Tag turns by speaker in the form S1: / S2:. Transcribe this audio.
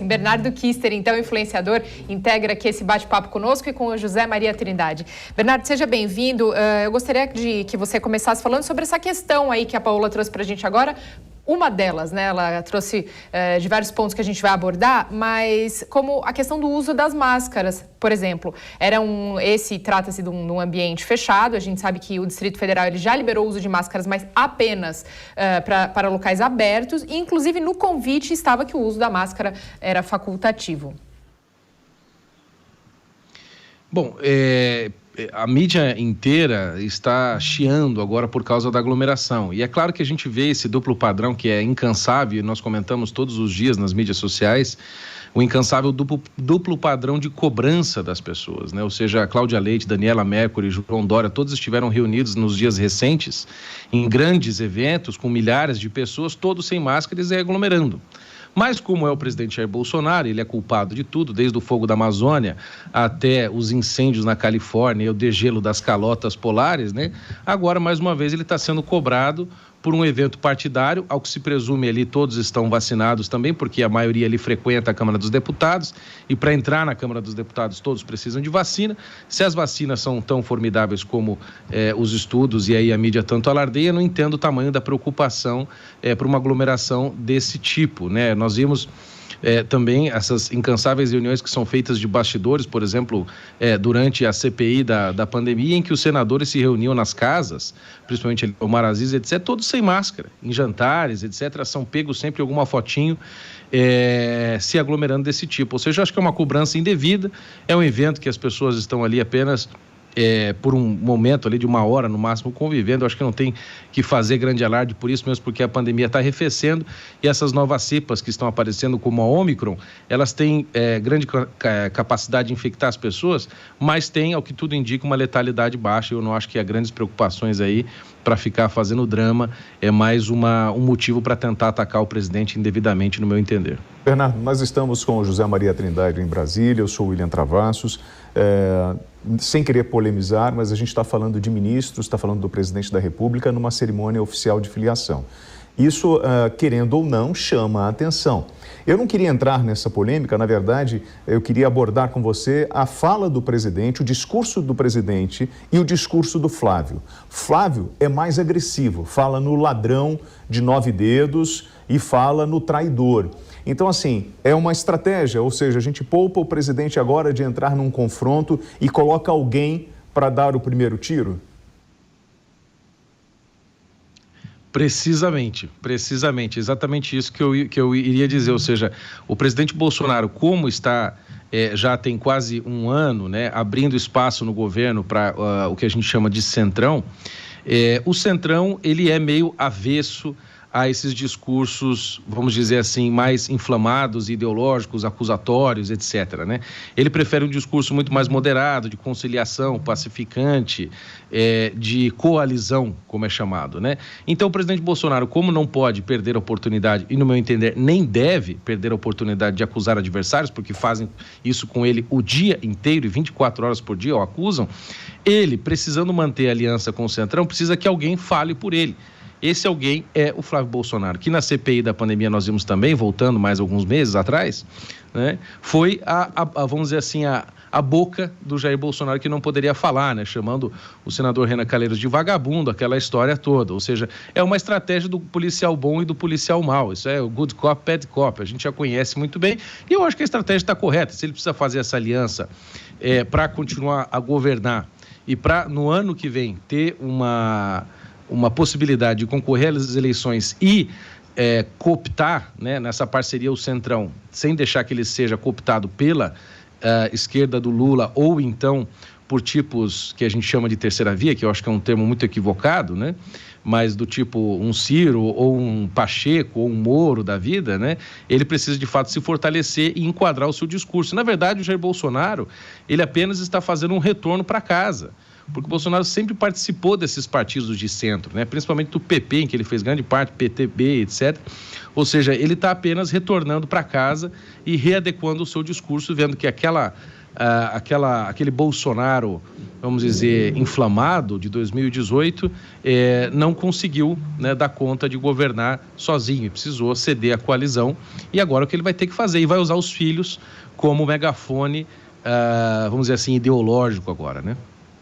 S1: Bernardo Kister, então influenciador, integra aqui esse bate-papo conosco e com o José Maria Trindade. Bernardo, seja bem-vindo. Eu gostaria de que você começasse falando sobre essa questão aí que a Paola trouxe para a gente agora. Uma delas, né? Ela trouxe diversos pontos que a gente vai abordar, mas como a questão do uso das máscaras, por exemplo. Trata-se de um ambiente fechado. A gente sabe que o Distrito Federal ele já liberou o uso de máscaras, mas apenas para locais abertos. E, inclusive, no convite estava que o uso da máscara era facultativo.
S2: Bom, a mídia inteira está chiando agora por causa da aglomeração. E é claro que a gente vê esse duplo padrão que é incansável, e nós comentamos todos os dias nas mídias sociais, o incansável duplo padrão de cobrança das pessoas, né? Ou seja, a Cláudia Leite, Daniela Mercury, João Dória, todos estiveram reunidos nos dias recentes em grandes eventos com milhares de pessoas, todos sem máscaras e aglomerando. Mas como é o presidente Jair Bolsonaro, ele é culpado de tudo, desde o fogo da Amazônia até os incêndios na Califórnia e o degelo das calotas polares, né? Agora, mais uma vez, ele está sendo cobrado por um evento partidário, ao que se presume ali todos estão vacinados também, porque a maioria ali frequenta a Câmara dos Deputados, e para entrar na Câmara dos Deputados todos precisam de vacina. Se as vacinas são tão formidáveis como os estudos e aí a mídia tanto alardeia, não entendo o tamanho da preocupação por uma aglomeração desse tipo, né? Nós vimos também essas incansáveis reuniões que são feitas de bastidores, por exemplo, durante a CPI da pandemia, em que os senadores se reuniam nas casas, principalmente o Omar Aziz, etc., todos sem máscara, em jantares, etc., são pegos sempre alguma fotinho se aglomerando desse tipo. Ou seja, eu acho que é uma cobrança indevida, é um evento que as pessoas estão ali apenas por um momento ali de uma hora no máximo convivendo. Eu acho que não tem que fazer grande alarde por isso mesmo, porque a pandemia está arrefecendo e essas novas cepas que estão aparecendo como a Ômicron, elas têm grande capacidade de infectar as pessoas, mas tem, ao que tudo indica, uma letalidade baixa. Eu não acho que há grandes preocupações aí para ficar fazendo drama, é mais um motivo para tentar atacar o presidente indevidamente, no meu entender.
S3: Bernardo, nós estamos com o José Maria Trindade em Brasília, eu sou o William Travassos. Sem querer polemizar, mas a gente está falando de ministros, está falando do presidente da República numa cerimônia oficial de filiação. Isso, querendo ou não, chama a atenção. Eu não queria entrar nessa polêmica, na verdade, eu queria abordar com você a fala do presidente, o discurso do presidente e o discurso do Flávio. Flávio é mais agressivo, fala no ladrão de 9 dedos e fala no traidor. Então, assim, é uma estratégia, ou seja, a gente poupa o presidente agora de entrar num confronto e coloca alguém para dar o primeiro tiro?
S2: Precisamente, exatamente isso que eu iria dizer. Ou seja, o presidente Bolsonaro, como está já tem quase um ano, né, abrindo espaço no governo para o que a gente chama de centrão, o centrão ele é meio avesso a esses discursos, vamos dizer assim, mais inflamados, ideológicos, acusatórios, etc., né? Ele prefere um discurso muito mais moderado, de conciliação, pacificante, de coalizão, como é chamado, né? Então, o presidente Bolsonaro, como não pode perder a oportunidade, e no meu entender, nem deve perder a oportunidade de acusar adversários, porque fazem isso com ele o dia inteiro e 24 horas por dia, o acusam, ele, precisando manter a aliança com o Centrão, precisa que alguém fale por ele. Esse alguém é o Flávio Bolsonaro, que na CPI da pandemia nós vimos também, voltando mais alguns meses atrás, né, foi vamos dizer assim, a boca do Jair Bolsonaro, que não poderia falar, né, chamando o senador Renan Calheiros de vagabundo, aquela história toda. Ou seja, é uma estratégia do policial bom e do policial mau. Isso é o good cop, bad cop. A gente já conhece muito bem e eu acho que a estratégia está correta. Se ele precisa fazer essa aliança para continuar a governar e para, no ano que vem, ter uma possibilidade de concorrer às eleições e cooptar, né, nessa parceria o Centrão, sem deixar que ele seja cooptado pela esquerda do Lula ou então por tipos que a gente chama de terceira via, que eu acho que é um termo muito equivocado, né? Mas do tipo um Ciro ou um Pacheco ou um Moro da vida, né? Ele precisa de fato se fortalecer e enquadrar o seu discurso. Na verdade, o Jair Bolsonaro, ele apenas está fazendo um retorno para casa, porque o Bolsonaro sempre participou desses partidos de centro, né? Principalmente do PP, em que ele fez grande parte, PTB, etc. Ou seja, ele está apenas retornando para casa e readequando o seu discurso, vendo que aquela aquele Bolsonaro, vamos dizer, inflamado de 2018, não conseguiu, né, dar conta de governar sozinho, precisou ceder à coalizão, e agora o que ele vai ter que fazer? E vai usar os filhos como megafone, vamos dizer assim, ideológico agora, né?